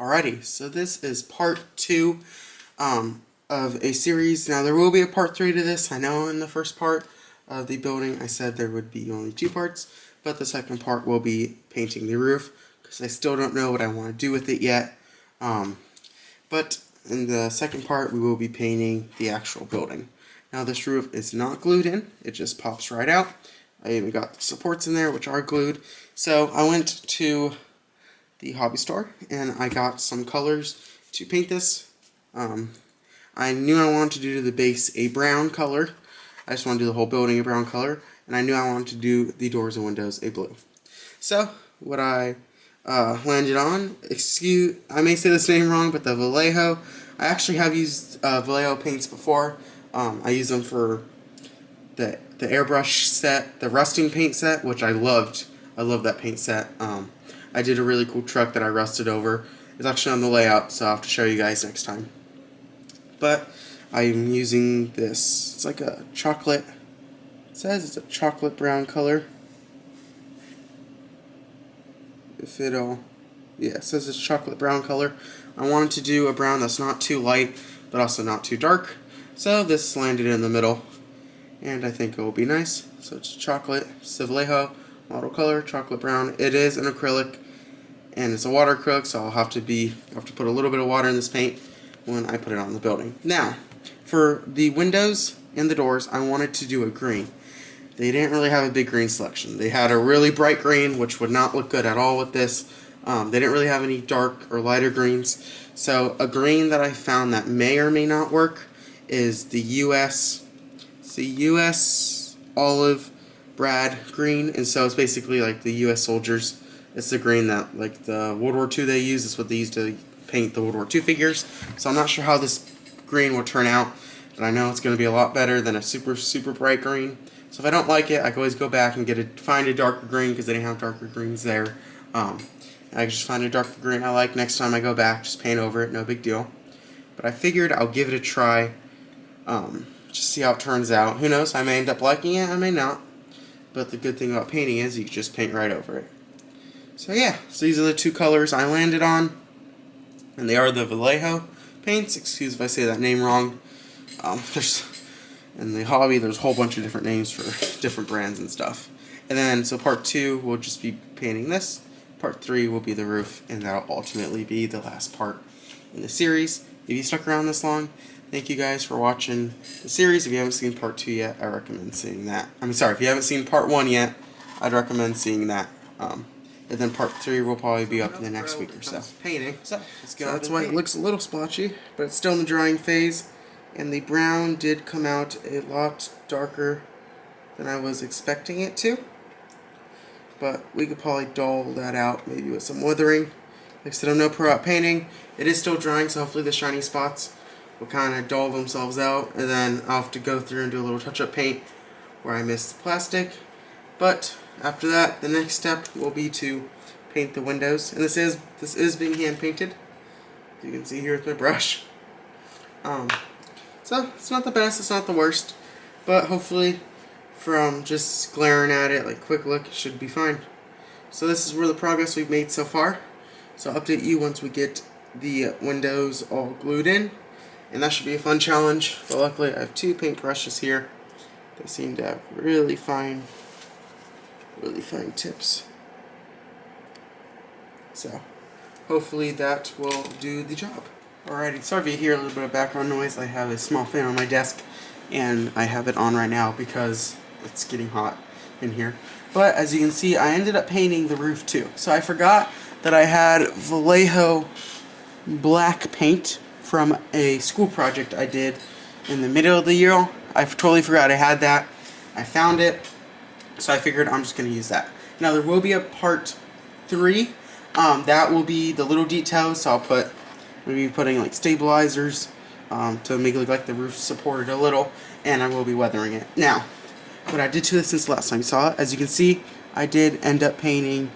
Alrighty, so this is part 2 of a series. Now there will be a part 3 to this. I know in the first part of the building I said there would be only 2 parts, but the second part will be painting the roof, because I still don't know what I want to do with it yet. But in the second part we will be painting the actual building. Now this roof is not glued in, it just pops right out. I even got the supports in there which are glued. So I went to the hobby store and I got some colors to paint this. I knew I wanted to do the base a brown color. I just want to do the whole building a brown color, and I knew I wanted to do the doors and windows a blue. So what I landed on, I may say this name wrong, but the Vallejo. I actually have used Vallejo paints before. I use them for the airbrush set, the rusting paint set, which I loved. I love that paint set. I did a really cool truck that I rusted over. It's actually on the layout, so I'll have to show you guys next time. But I'm using this. It's like a chocolate. It says it's a chocolate brown color. If it'll, yeah, it says it's chocolate brown color. I wanted to do a brown that's not too light, but also not too dark. So this landed in the middle, and I think it will be nice. So it's chocolate, Vallejo model color, chocolate brown. It is an acrylic, and it's a water acrylic, so I'll have to put a little bit of water in this paint when I put it on the building. Now, for the windows and the doors, I wanted to do a green. They didn't really have a big green selection. They had a really bright green, which would not look good at all with this. They didn't really have any dark or lighter greens. So a green that I found that may or may not work is the US olive Brad green, and so it's basically like the US soldiers. It's the green that, like, the World War II they use. It's what they used to paint the World War II figures. So I'm not sure how this green will turn out, but I know it's going to be a lot better than a super bright green. So if I don't like it, I can always go back and find a darker green, because they didn't have darker greens there. I can just find a darker green I like. Next time I go back, just paint over it, no big deal. But I figured I'll give it a try, just see how it turns out. Who knows, I may end up liking it, I may not. But the good thing about painting is you can just paint right over it. So yeah, so these are the 2 colors I landed on, and they are the Vallejo paints. Excuse if I say that name wrong. In the hobby, there's a whole bunch of different names for different brands and stuff. And then, so part 2 will just be painting this. Part 3 will be the roof, and that'll ultimately be the last part in the series. If you stuck around this long, thank you guys for watching the series. If you haven't seen part 2 yet, I recommend seeing that. If you haven't seen part 1 yet, I'd recommend seeing that. And then part 3 will probably be up in the next week or so. Painting. So that's why it looks a little splotchy, but it's still in the drying phase. And the brown did come out a lot darker than I was expecting it to. But we could probably dull that out, maybe with some weathering. Like I said, I'm no pro at painting. It is still drying, so hopefully the shiny spots will kind of dull themselves out. And then I'll have to go through and do a little touch-up paint where I missed the plastic. But after that, the next step will be to paint the windows. And this is being hand painted. As you can see here with my brush. So it's not the best, it's not the worst, but hopefully from just glaring at it, like quick look, it should be fine. So this is where the progress we've made so far. So I'll update you once we get the windows all glued in, and that should be a fun challenge. But luckily I have 2 paint brushes here. They seem to have really fine tips. So hopefully that will do the job. Alrighty, sorry if you hear a little bit of background noise. I have a small fan on my desk, and I have it on right now because it's getting hot in here. But as you can see, I ended up painting the roof too. So I forgot that I had Vallejo black paint from a school project I did in the middle of the year. I totally forgot I had that. I found it, so I figured I'm just going to use that. Now there will be a part 3. That will be the little details, so I'll put maybe putting like stabilizers to make it look like the roof supported a little, and I will be weathering it. Now, what I did to this since last time you saw it, as you can see, I did end up painting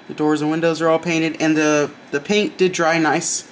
the doors and windows are all painted, and the paint did dry nice.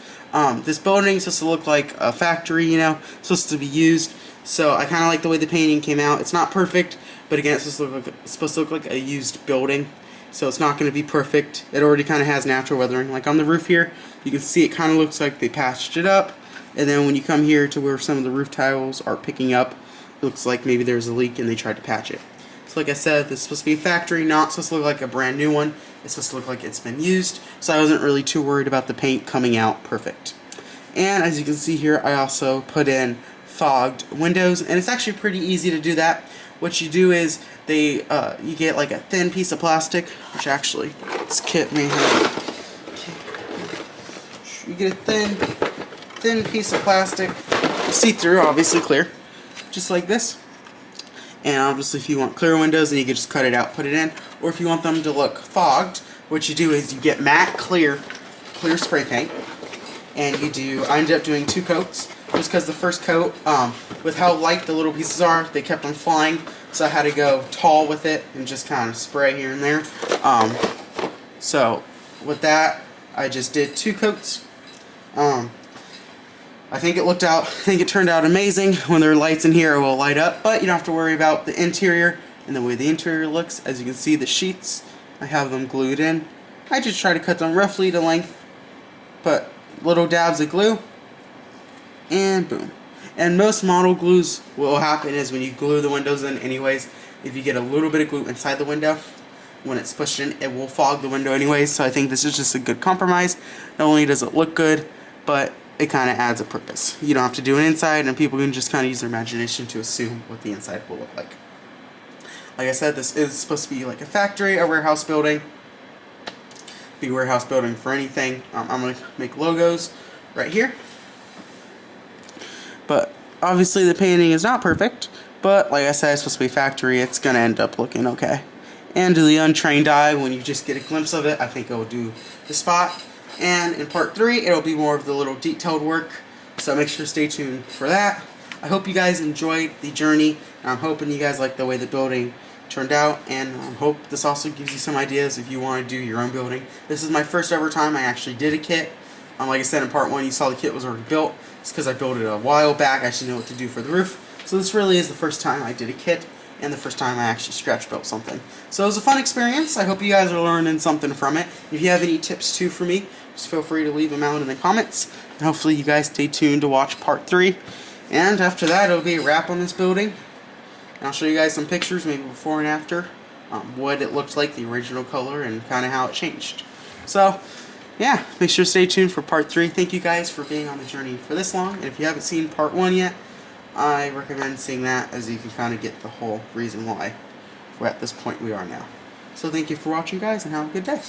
This building is supposed to look like a factory, you know, it's supposed to be used, so I kind of like the way the painting came out. It's not perfect, but again, it's supposed to look like a used building. so it's not going to be perfect. It already kind of has natural weathering. Like on the roof here, you can see it kind of looks like they patched it up, and then when you come here to where some of the roof tiles are picking up, it looks like maybe there's a leak and they tried to patch it. So like I said, this is supposed to be a factory, not supposed to look like a brand new one. It's supposed to look like it's been used, so I wasn't really too worried about the paint coming out perfect. And as you can see here, I also put in fogged windows, and it's actually pretty easy to do that. What you do is you get like a thin piece of plastic, which actually this kit may have. You get a thin piece of plastic, see-through, obviously clear, just like this. And obviously, if you want clear windows, then you can just cut it out, put it in. Or if you want them to look fogged, what you do is you get matte clear spray paint, and I ended up doing 2 coats. Just because the first coat, with how light the little pieces are, they kept on flying, so I had to go tall with it and just kind of spray here and there. So with that, I just did 2 coats. I think it turned out amazing. When there are lights in here, it will light up, but you don't have to worry about the interior and the way the interior looks. As you can see, the sheets, I have them glued in. I just try to cut them roughly to length, put little dabs of glue, and boom. And most model glues, what will happen is when you glue the windows in anyways, if you get a little bit of glue inside the window, when it's pushed in, it will fog the window anyways. So I think this is just a good compromise. Not only does it look good, but it kind of adds a purpose. You don't have to do an inside, and people can just kind of use their imagination to assume what the inside will look like. Like I said, this is supposed to be like a factory, a warehouse building. Be a warehouse building for anything. I'm going to make logos right here. But obviously the painting is not perfect, but like I said, it's supposed to be a factory. It's going to end up looking okay. And to the untrained eye, when you just get a glimpse of it, I think it will do the spot. And in part 3, it'll be more of the little detailed work, so make sure to stay tuned for that. I hope you guys enjoyed the journey, and I'm hoping you guys like the way the building turned out, and I hope this also gives you some ideas if you want to do your own building. This is my first ever time I actually did a kit. Like I said in part 1, you saw the kit was already built. It's because I built it a while back. I actually know what to do for the roof. So this really is the first time I did a kit, and the first time I actually scratch built something. So it was a fun experience. I hope you guys are learning something from it. If you have any tips too for me, just feel free to leave them out in the comments. And hopefully you guys stay tuned to watch part 3. And after that, it'll be a wrap on this building. And I'll show you guys some pictures, maybe before and after, what it looked like, the original color, and kind of how it changed. So, yeah, make sure to stay tuned for part 3. Thank you guys for being on the journey for this long. And if you haven't seen part 1 yet, I recommend seeing that, as you can kind of get the whole reason why we're at this point we are now. So thank you for watching, guys, and have a good day.